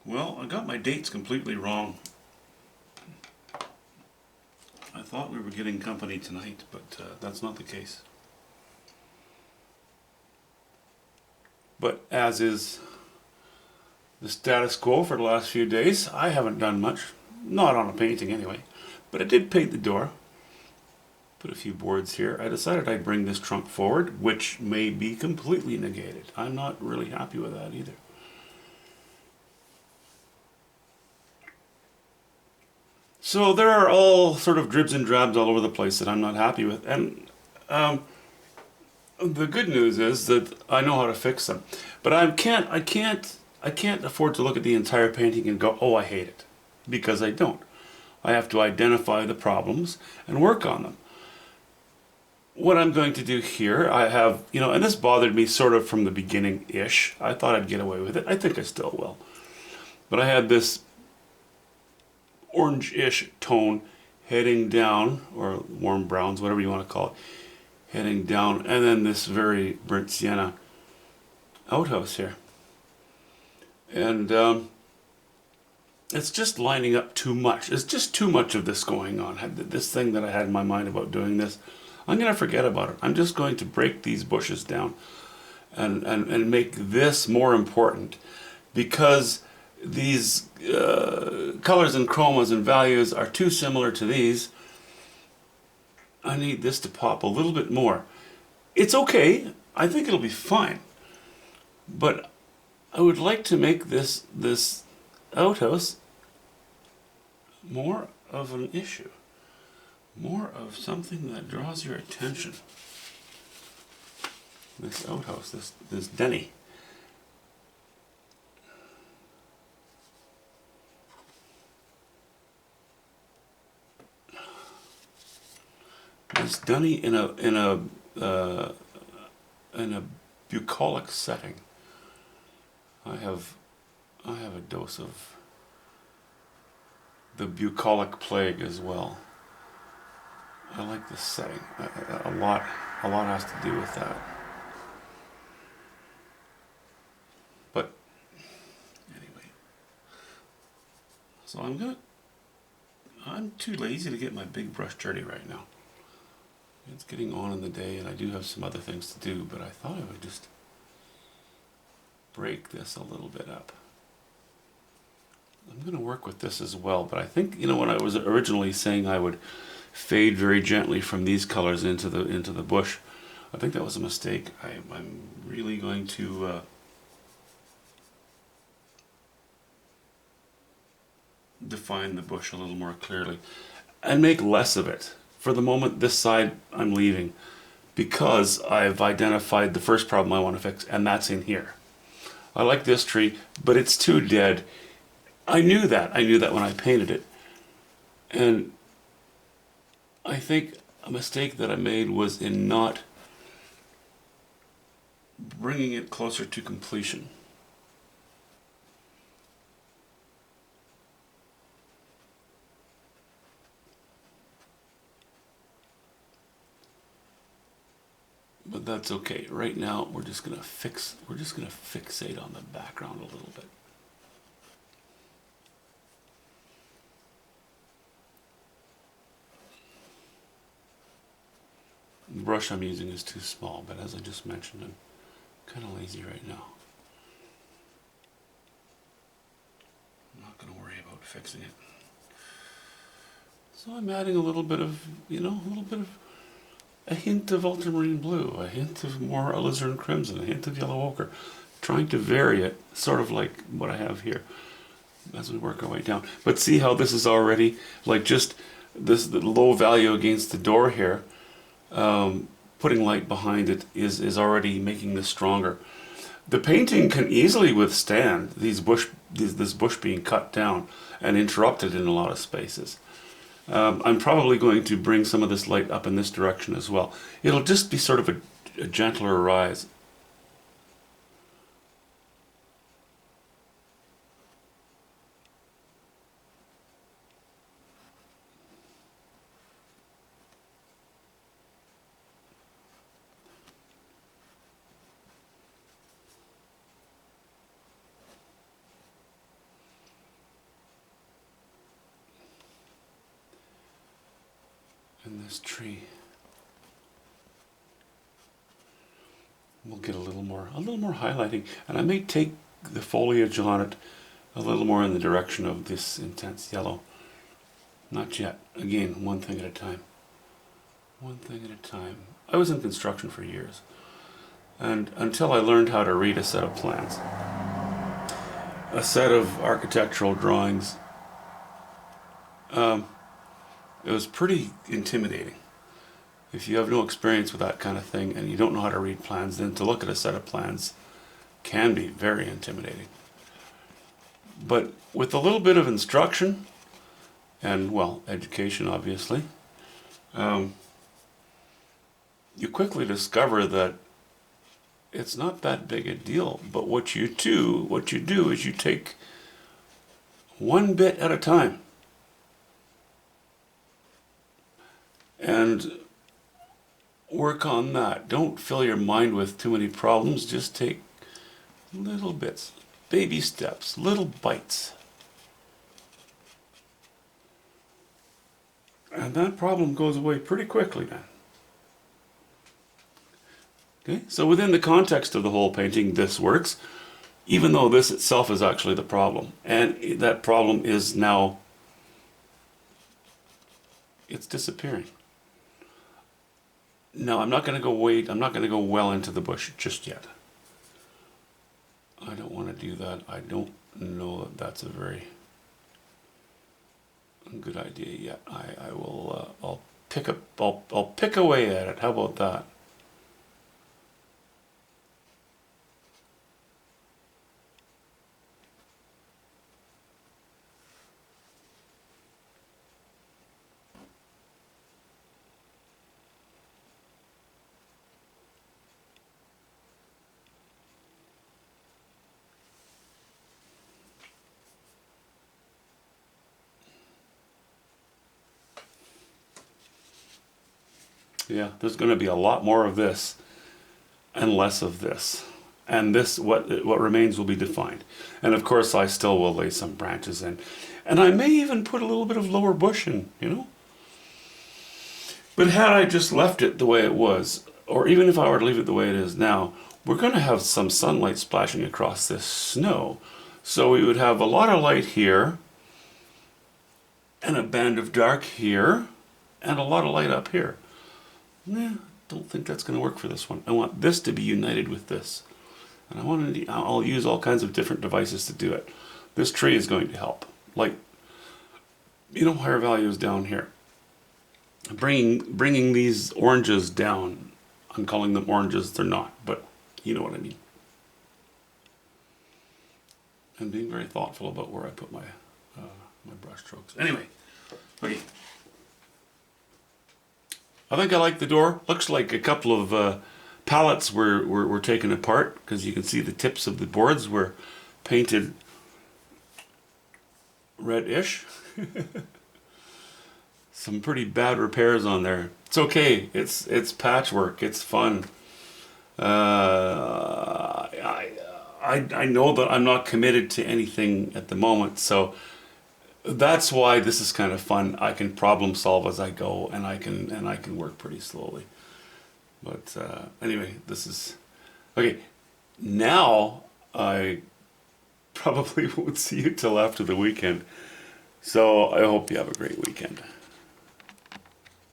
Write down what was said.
Well, I got my dates completely wrong. I thought we were getting company tonight, but that's not the case. But as is the status quo for the last few days, I haven't done much. Not on a painting anyway. But I did paint the door. Put a few boards here. I decided I'd bring this trunk forward, which may be completely negated. I'm not really happy with that either. So there are all sort of dribs and drabs all over the place that I'm not happy with. And the good news is that I know how to fix them. But I can't afford to look at the entire painting and go, oh, I hate it. Because I don't. I have to identify the problems and work on them. What I'm going to do here, I have, and this bothered me sort of from the beginning-ish. I thought I'd get away with it. I think I still will. But I had this orange-ish tone heading down, or warm browns, whatever you want to call it, heading down, and then this very burnt sienna outhouse here. And it's just lining up too much. It's just too much of this going on. This thing that I had in my mind about doing this, I'm going to forget about it. I'm just going to break these bushes down and make this more important, because these colors and chromas and values are too similar to these. I need this to pop a little bit more. It's okay. I think it'll be fine. But I would like to make this outhouse more of an issue. More of something that draws your attention. This outhouse, this Denny. This Denny in a bucolic setting. I have a dose of the bucolic plague as well. I like this setting. A lot has to do with that. But anyway, so I'm too lazy to get my big brush dirty right now. It's getting on in the day, and I do have some other things to do, but I thought I would just break this a little bit up. I'm going to work with this as well, but I think, when I was originally saying I would fade very gently from these colors into the bush, I think that was a mistake. I'm really going to define the bush a little more clearly and make less of it. For the moment, this side I'm leaving, because I've identified the first problem I want to fix, and that's in here. I like this tree, but it's too dead. I knew that when I painted it. And I think a mistake that I made was in not bringing it closer to completion. But that's okay. Right now, we're just gonna fixate on the background a little bit. The brush I'm using is too small, but as I just mentioned, I'm kind of lazy right now. I'm not going to worry about fixing it. So I'm adding a little bit of, a hint of ultramarine blue, a hint of more alizarin crimson, a hint of yellow ochre, trying to vary it, sort of like what I have here, as we work our way down. But see how this is already, like just this the low value against the door here, putting light behind it is already making this stronger. The painting can easily withstand this bush being cut down and interrupted in a lot of spaces. I'm probably going to bring some of this light up in this direction as well. It'll just be sort of a gentler rise. this tree. We'll get a little more highlighting, and I may take the foliage on it a little more in the direction of this intense yellow. Not yet. Again, one thing at a time. One thing at a time. I was in construction for years, and until I learned how to read a set of plans, a set of architectural drawings, it was pretty intimidating. If you have no experience with that kind of thing and you don't know how to read plans, then to look at a set of plans can be very intimidating. But with a little bit of instruction and, well, education obviously, you quickly discover that it's not that big a deal. But what you do is you take one bit at a time and work on that. Don't fill your mind with too many problems. Just take little bits, baby steps, little bites. And that problem goes away pretty quickly then. Okay, so within the context of the whole painting, this works, even though this itself is actually the problem. And that problem is now, it's disappearing. No, I'm not going to go well into the bush just yet. I don't want to do that. I don't know that that's a very good idea yet. I will, I'll pick away at it. How about that? Yeah, there's going to be a lot more of this and less of this. And this, what remains will be defined. And of course I still will lay some branches in. And I may even put a little bit of lower bush in, you know. But had I just left it the way it was, or even if I were to leave it the way it is now, we're going to have some sunlight splashing across this snow. So we would have a lot of light here, and a band of dark here, and a lot of light up here. Nah, don't think that's going to work for this one. I want this to be united with this. And I'll use all kinds of different devices to do it. This tree is going to help. Like, you know, higher values down here. Bringing these oranges down. I'm calling them oranges, they're not, but you know what I mean. And being very thoughtful about where I put my brush strokes. Anyway, okay. I think I like the door. Looks like a couple of pallets were taken apart, because you can see the tips of the boards were painted reddish. Some pretty bad repairs on there. It's okay. It's patchwork. It's fun. I know that I'm not committed to anything at the moment, so that's why this is kind of fun. I can problem solve as I go, and I can work pretty slowly. But anyway, this is okay. Now I probably won't see you till after the weekend. So I hope you have a great weekend.